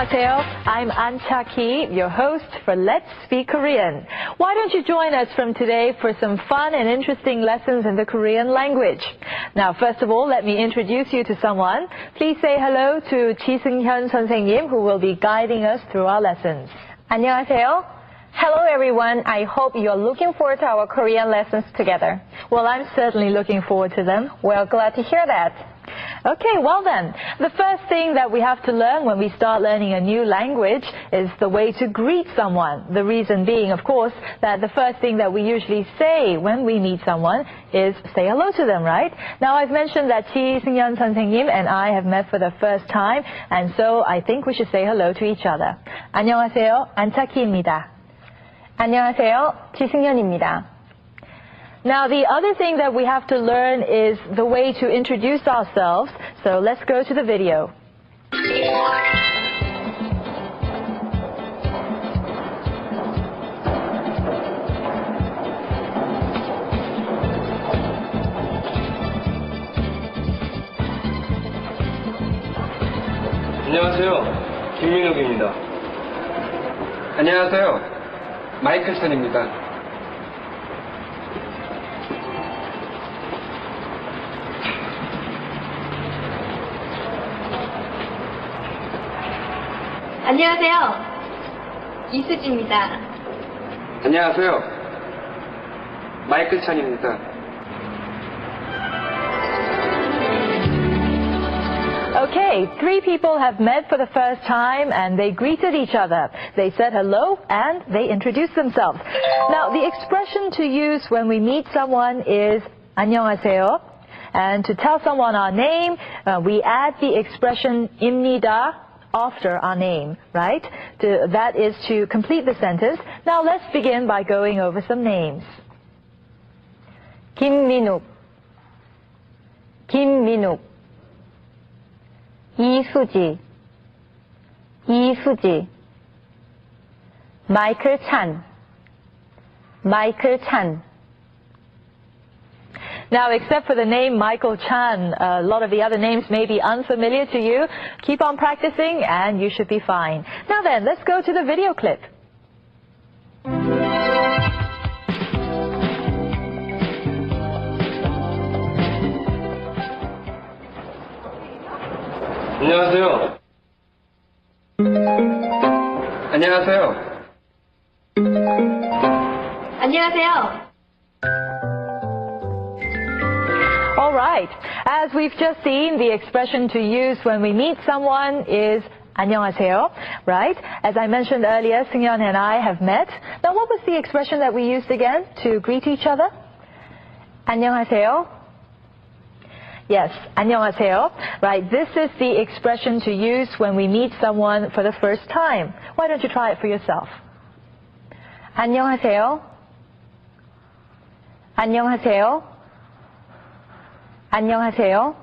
안녕하세요. I'm An Cha-ki, your host for Let's Speak Korean. Why don't you join us from today for some fun and interesting lessons in the Korean language? Now, first of all, let me introduce you to someone. Please say hello to Ji Seung-hyun 선생님, who will be guiding us through our lessons. 안녕하세요. Hello everyone. I hope you're looking forward to our Korean lessons together. Well, I'm certainly looking forward to them. Well, glad to hear that. Okay, well then, the first thing that we have to learn when we start learning a new language is the way to greet someone. The reason being, of course, that the first thing that we usually say when we meet someone is say hello to them, right? Now, I've mentioned that Ji Seung-hyun 선생님 and I have met for the first time, and so I think we should say hello to each other. 안녕하세요, 안차키입니다. 안녕하세요, 지승현입니다. Now, the other thing that we have to learn is the way to introduce ourselves. So let's go to the video. 안녕하세요, 김민욱입니다. 안녕하세요, 마이클 찬입니다. 안녕하세요, 이수지입니다. 안녕하세요, 마이클 찬입니다. Okay, three people have met for the first time and they greeted each other. They said hello and they introduced themselves. Now, the expression to use when we meet someone is 안녕하세요. And to tell someone our name, we add the expression 입니다 after our name, right? That is to complete the sentence. Now, let's begin by going over some names. 김민욱, 김민욱. 이수지, 이수지. 마이클 찬, 마이클 찬. Now, except for the name Michael Chan, a lot of the other names may be unfamiliar to you. Keep on practicing and you should be fine. Now then, let's go to the video clip. 안녕하세요. 안녕하세요. 안녕하세요. All right. As we've just seen, the expression to use when we meet someone is 안녕하세요, right? As I mentioned earlier, Seung-hyun and I have met. Now, what was the expression that we used again to greet each other? 안녕하세요. Yes, 안녕하세요. Right, this is the expression to use when we meet someone for the first time. Why don't you try it for yourself? 안녕하세요. 안녕하세요. 안녕하세요.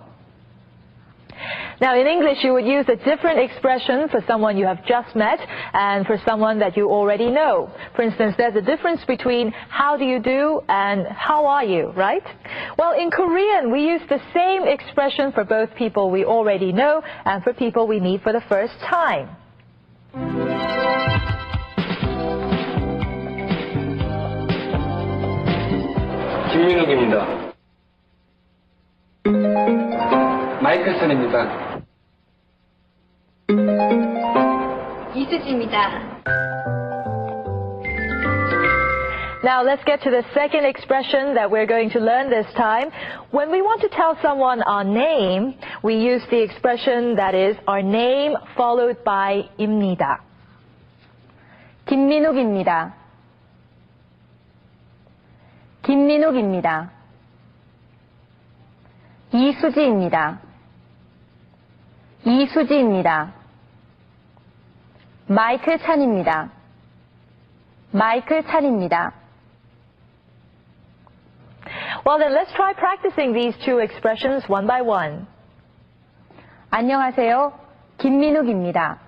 Now, in English, you would use a different expression for someone you have just met and for someone that you already know. For instance, there's a difference between how do you do and how are you, right? Well, in Korean, we use the same expression for both people we already know and for people we meet for the first time. 김민욱입니다. 마이클 찬입니다. 이수지입니다. Now, let's get to the second expression that we're going to learn this time. When we want to tell someone our name, we use the expression that is our name followed by 입니다. 김민욱입니다. 김민욱입니다. 이수지입니다. 이수지입니다. 마이클 찬입니다. 마이클 찬입니다. Well, then let's try practicing these two expressions one by one. 안녕하세요, 김민욱입니다.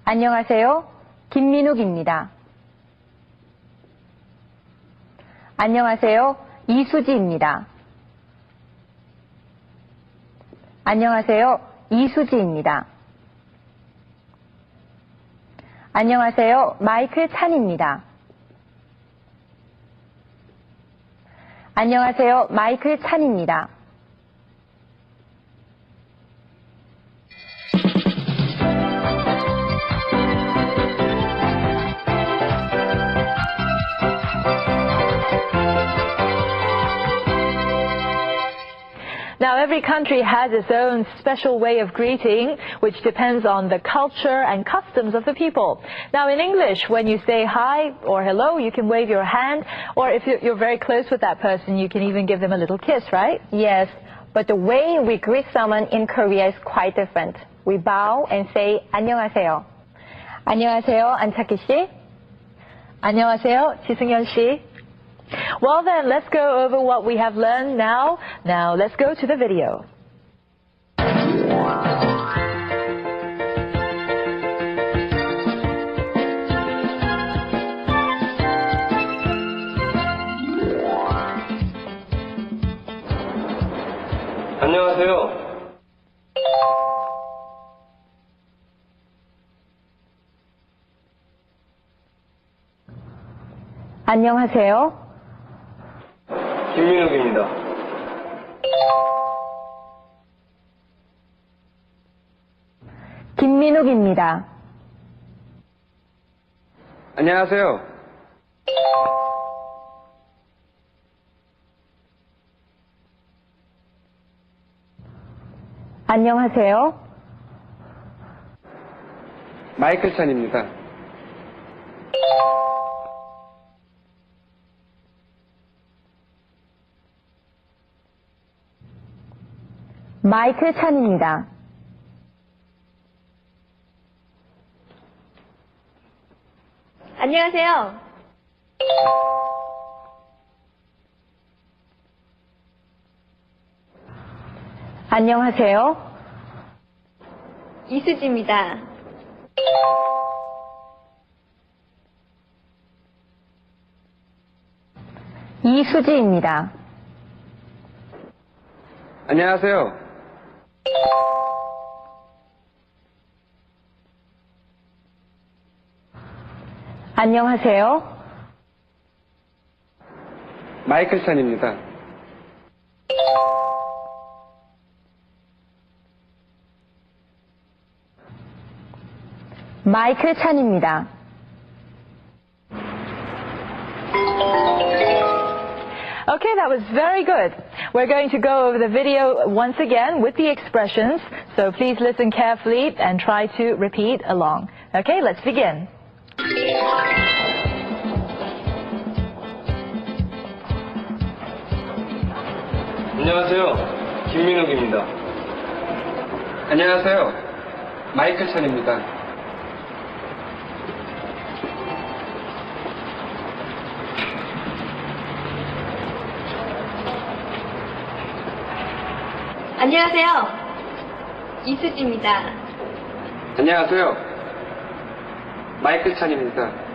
안녕하세요, 김민욱입니다. 안녕하세요, 이수지입니다. 안녕하세요, 이수지입니다. 안녕하세요. 마이클 찬입니다. 안녕하세요. 마이클 찬입니다. Now, every country has its own special way of greeting, which depends on the culture and customs of the people. Now, in English, when you say hi or hello, you can wave your hand, or if you're very close with that person, you can even give them a little kiss, right? Yes, but the way we greet someone in Korea is quite different. We bow and say 안녕하세요. 안녕하세요, 안착희 씨. 안녕하세요, 지승현 씨. Well then, let's go over what we have learned now. Now, let's go to the video. 안녕하세요. 안녕하세요. 김민욱입니다. 김민욱입니다. 안녕하세요. 안녕하세요. 마이클 찬입니다. 마이클 찬입니다. 안녕하세요. 안녕하세요. 이수지입니다. 이수지입니다. 안녕하세요. 안녕하세요. 마이클 찬입니다. 마이클 찬입니다. Okay, that was very good. We're going to go over the video once again with the expressions, so please listen carefully and try to repeat along. Okay, let's begin. 안녕하세요. 김민욱입니다. 안녕하세요. 마이클 찬입니다. 안녕하세요. 이수지입니다. 안녕하세요. 마이클 찬입니다.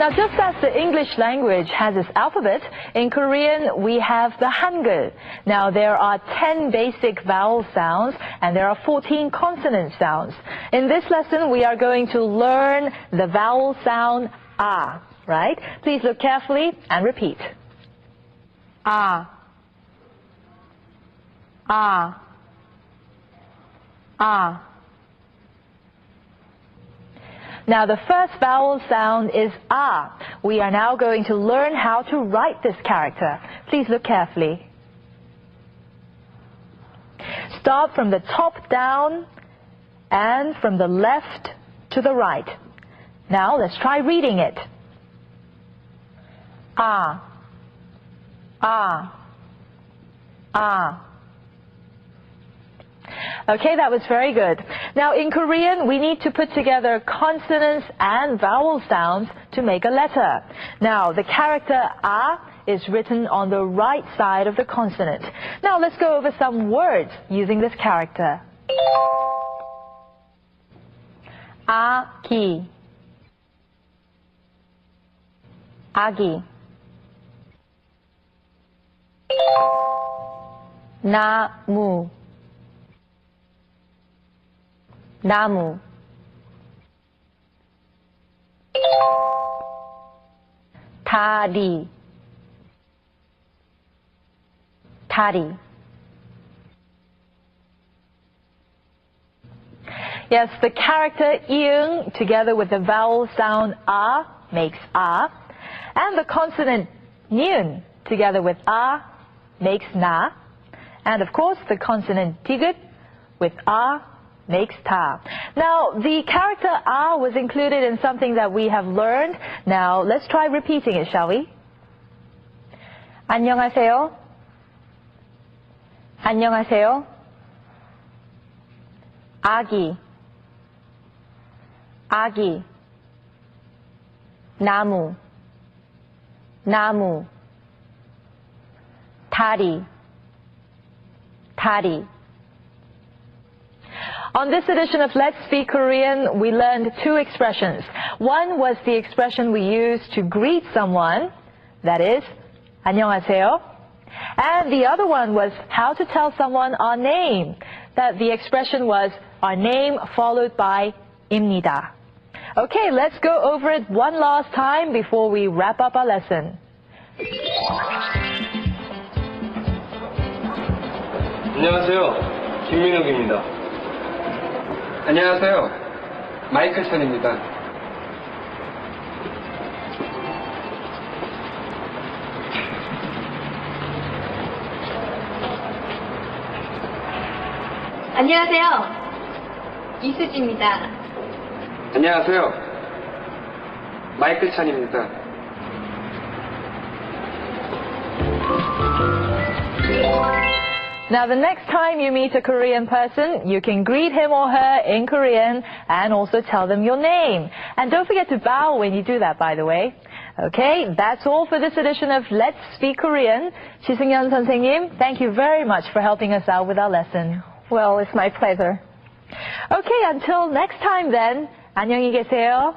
Now, just as the English language has its alphabet, in Korean we have the Hangul. Now, there are 10 basic vowel sounds and there are 14 consonant sounds. In this lesson, we are going to learn the vowel sound ah, right? Please look carefully and repeat. 아, 아, 아. Now, the first vowel sound is ah. We are now going to learn how to write this character. Please look carefully. Start from the top down and from the left to the right. Now, let's try reading it. Ah, ah, ah. Okay, that was very good. Now, in Korean, we need to put together consonants and vowel sounds to make a letter. Now, the character ah is written on the right side of the consonant. Now, let's go over some words using this character. 아기, 아기. 나무, 나무. 다리, 다리. Yes, the character ing together with the vowel sound a makes a, and the consonant nyun together with a makes na, and of course the consonant tigut with a makes ta. Now, the character a was included in something that we have learned. Now, let's try repeating it, shall we? 안녕하세요. 안녕하세요. 아기, 아기. 나무, 나무. 다리, 다리. On this edition of Let's Speak Korean, we learned two expressions. One was the expression we use to greet someone, that is, 안녕하세요. And the other one was how to tell someone our name, that the expression was our name followed by 입니다. Okay, let's go over it one last time before we wrap up our lesson. 안녕하세요. 김민욱입니다. 안녕하세요. 마이클 찬입니다. 안녕하세요. 이수지입니다. 안녕하세요. 마이클 찬입니다. Now, the next time you meet a Korean person, you can greet him or her in Korean and also tell them your name. And don't forget to bow when you do that, by the way. Okay, that's all for this edition of Let's Speak Korean. Chiseung-yeon 선생님, thank you very much for helping us out with our lesson. Well, it's my pleasure. Okay, until next time then, 안녕히 계세요.